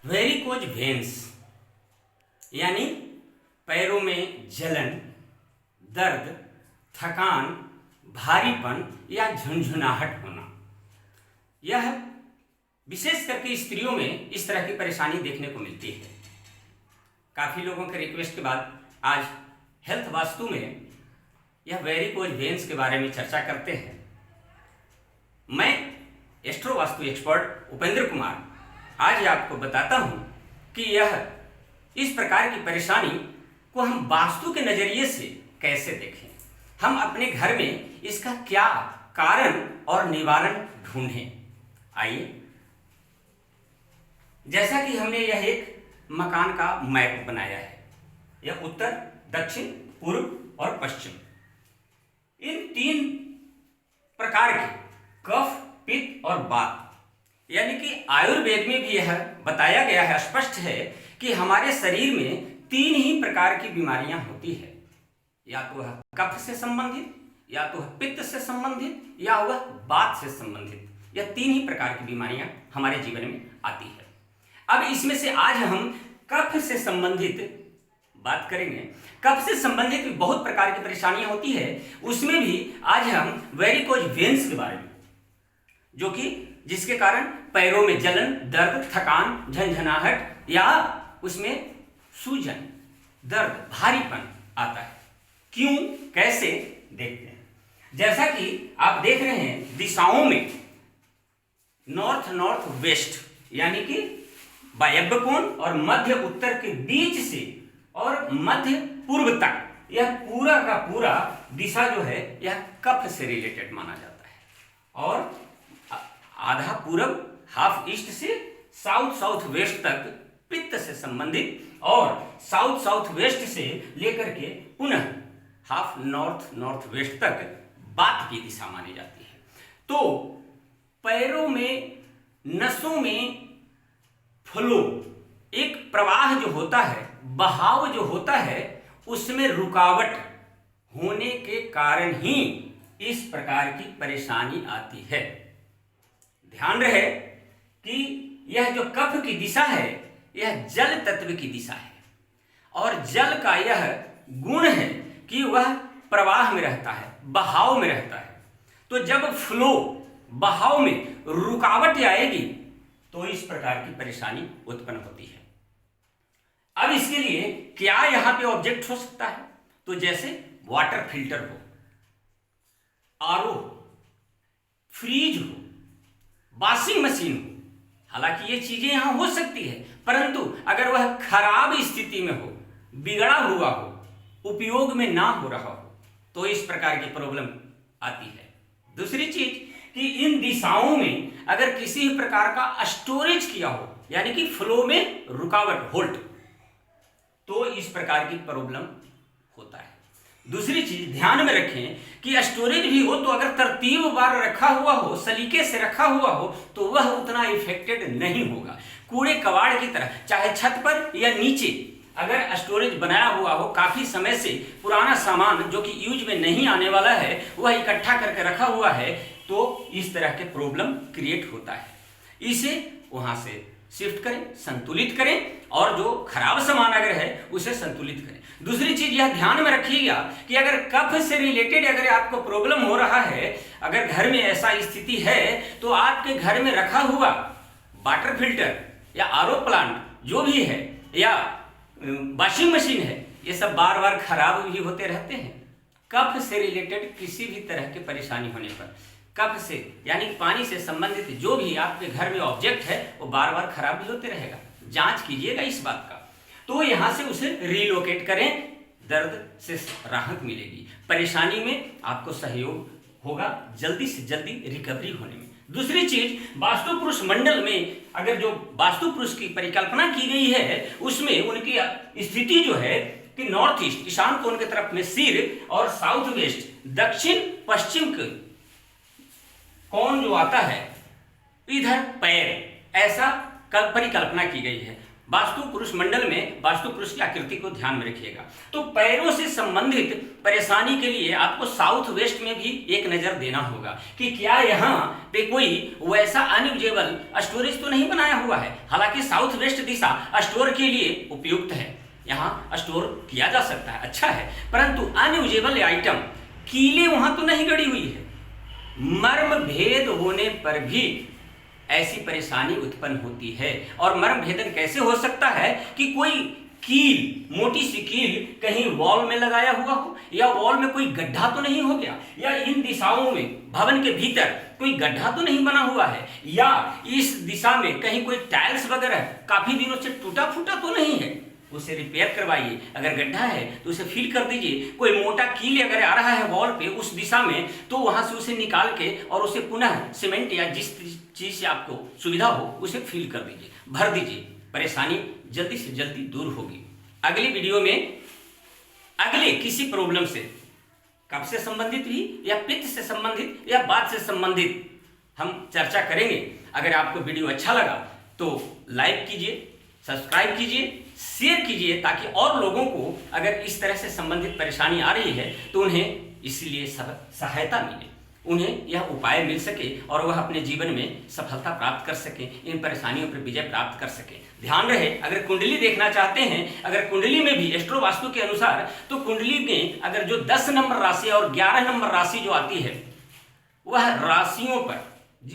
Varicose veins यानी पैरों में जलन, दर्द, थकान, भारीपन या झुनझुनाहट होना। यह विशेष करके स्त्रियों में इस तरह की परेशानी देखने को मिलती है। काफ़ी लोगों के रिक्वेस्ट के बाद आज हेल्थ वास्तु में यह वेरिकोज वेन्स के बारे में चर्चा करते हैं। मैं एस्ट्रो वास्तु एक्सपर्ट उपेंद्र कुमार आज आपको बताता हूं कि यह इस प्रकार की परेशानी को हम वास्तु के नज़रिए से कैसे देखें, हम अपने घर में इसका क्या कारण और निवारण ढूंढें। आइए, जैसा कि हमने यह एक मकान का मैप बनाया है, यह उत्तर, दक्षिण, पूर्व और पश्चिम, इन तीन प्रकार के कफ, पित्त और वात, यानी कि आयुर्वेद में भी यह बताया गया है, स्पष्ट है कि हमारे शरीर में तीन ही प्रकार की बीमारियां होती है। या तो वह कफ से संबंधित, या तो वह पित्त से संबंधित, या वह वात से संबंधित। यह तीन ही प्रकार की बीमारियां हमारे जीवन में आती है। अब इसमें से आज हम कफ से संबंधित बात करेंगे। कफ से संबंधित भी बहुत प्रकार की परेशानियां होती है, उसमें भी आज हम वेरिकोज वेन्स के बारे में, जो कि जिसके कारण पैरों में जलन, दर्द, थकान, झनझनाहट या उसमें सूजन, दर्द, भारीपन आता है। क्यों, कैसे, देखते हैं। जैसा कि आप देख रहे हैं दिशाओं में नॉर्थ नॉर्थ वेस्ट यानी कि वायव्य कोण और मध्य उत्तर के बीच से और मध्य पूर्व तक यह पूरा का पूरा दिशा जो है यह कफ से रिलेटेड माना जाता है। और आधा पूरब, हाफ ईस्ट से साउथ साउथ वेस्ट तक पित्त से संबंधित, और साउथ साउथ वेस्ट से लेकर के पुनः हाफ नॉर्थ नॉर्थ वेस्ट तक वात की दिशा मानी जाती है। तो पैरों में, नसों में फ्लो, एक प्रवाह जो होता है, बहाव जो होता है, उसमें रुकावट होने के कारण ही इस प्रकार की परेशानी आती है। ध्यान रहे कि यह जो कफ की दिशा है यह जल तत्व की दिशा है, और जल का यह गुण है कि वह प्रवाह में रहता है, बहाव में रहता है। तो जब फ्लो, बहाव में रुकावट आएगी तो इस प्रकार की परेशानी उत्पन्न होती है। अब इसके लिए क्या यहां पे ऑब्जेक्ट हो सकता है? तो जैसे वाटर फिल्टर हो, आरओ, फ्रीज हो, वॉशिंग मशीन हो। हालांकि ये चीजें यहां हो सकती है, परंतु अगर वह खराब स्थिति में हो, बिगड़ा हुआ हो, उपयोग में ना हो रहा हो, तो इस प्रकार की प्रॉब्लम आती है। दूसरी चीज कि इन दिशाओं में अगर किसी प्रकार का स्टोरेज किया हो, यानी कि फ्लो में रुकावट, होल्ट, तो इस प्रकार की प्रॉब्लम होता है। दूसरी चीज ध्यान में रखें कि स्टोरेज भी हो तो अगर तरतीबवार रखा हुआ हो, सलीके से रखा हुआ हो, तो वह उतना इफेक्टेड नहीं होगा। कूड़े कबाड़ की तरह, चाहे छत पर या नीचे, अगर स्टोरेज बनाया हुआ हो, काफी समय से पुराना सामान जो कि यूज में नहीं आने वाला है वह इकट्ठा करके रखा हुआ है, तो इस तरह के प्रॉब्लम क्रिएट होता है। इसे वहां से शिफ्ट करें, संतुलित करें, और जो खराब सामान अगर है उसे संतुलित करें। दूसरी चीज यह ध्यान में रखिएगा कि अगर कफ से रिलेटेड अगर आपको प्रॉब्लम हो रहा है, अगर घर में ऐसा स्थिति है, तो आपके घर में रखा हुआ वाटर फिल्टर या आरओ प्लांट जो भी है, या वॉशिंग मशीन है, ये सब बार बार खराब भी होते रहते हैं। कफ से रिलेटेड किसी भी तरह की परेशानी होने पर, कफ से यानी पानी से संबंधित जो भी आपके घर में ऑब्जेक्ट है वो बार बार खराब भी होते रहेगा। जांच कीजिएगा इस बात का, तो यहां से उसे रिलोकेट करें, दर्द से राहत मिलेगी, परेशानी में आपको सहयोग होगा, जल्दी से जल्दी रिकवरी होने में। दूसरी चीज, वास्तु पुरुष मंडल में अगर जो वास्तु पुरुष की परिकल्पना की गई है उसमें उनकी स्थिति जो है कि नॉर्थ ईस्ट, ईशान कोण की तरफ में सिर, और साउथ वेस्ट, दक्षिण पश्चिम के कोण जो आता है इधर पैर, ऐसा परिकल्पना की गई है। वास्तु पुरुष मंडल में वास्तु पुरुष की आकृति को ध्यान में रखिएगा। तो पैरों से संबंधित परेशानी के लिए आपको साउथ वेस्ट में भी एक नजर देना होगा कि क्या यहाँ पे कोई वैसा अनयूजेबल स्टोरेज तो नहीं बनाया हुआ है। हालांकि साउथ वेस्ट दिशा स्टोर के लिए उपयुक्त है, यहाँ स्टोर किया जा सकता है, अच्छा है, परंतु अनयूजेबल आइटम कीलें वहां तो नहीं गड़ी हुई है। मर्म भेद होने पर भी ऐसी परेशानी उत्पन्न होती है। और मर्म भेदन कैसे हो सकता है कि कोई कील, मोटी सी कील कहीं वॉल में लगाया हुआ हो, या वॉल में कोई गड्ढा तो नहीं हो गया, या इन दिशाओं में भवन के भीतर कोई गड्ढा तो नहीं बना हुआ है, या इस दिशा में कहीं कोई टाइल्स वगैरह काफी दिनों से टूटा फूटा तो नहीं है, उसे रिपेयर करवाइए। अगर गड्ढा है तो उसे फिल कर दीजिए। कोई मोटा कील अगर आ रहा है वॉल पे उस दिशा में, तो वहां से उसे निकाल के और उसे पुनः सीमेंट या जिस चीज से आपको सुविधा हो उसे फिल कर दीजिए, भर दीजिए। परेशानी जल्दी से जल्दी दूर होगी। अगली वीडियो में अगले किसी प्रॉब्लम से, कफ से संबंधित भी या पित्त से संबंधित या वात से संबंधित हम चर्चा करेंगे। अगर आपको वीडियो अच्छा लगा तो लाइक कीजिए, सब्सक्राइब कीजिए, शेयर कीजिए, ताकि और लोगों को अगर इस तरह से संबंधित परेशानी आ रही है तो उन्हें इसलिए सहायता मिले, उन्हें यह उपाय मिल सके और वह अपने जीवन में सफलता प्राप्त कर सके, इन परेशानियों पर विजय प्राप्त कर सके। ध्यान रहे, अगर कुंडली देखना चाहते हैं, अगर कुंडली में भी एस्ट्रो वास्तु के अनुसार, तो कुंडली में अगर जो 10 नंबर राशि और 11 नंबर राशि जो आती है, वह राशियों पर,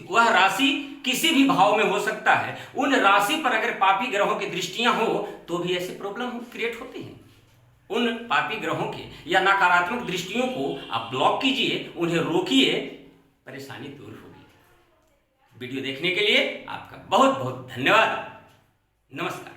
वह राशि किसी भी भाव में हो सकता है, उन राशि पर अगर पापी ग्रहों की दृष्टियां हो तो भी ऐसे प्रॉब्लम क्रिएट होती हैं। उन पापी ग्रहों के या नकारात्मक दृष्टियों को आप ब्लॉक कीजिए, उन्हें रोकिए, परेशानी दूर होगी। वीडियो देखने के लिए आपका बहुत बहुत धन्यवाद। नमस्कार।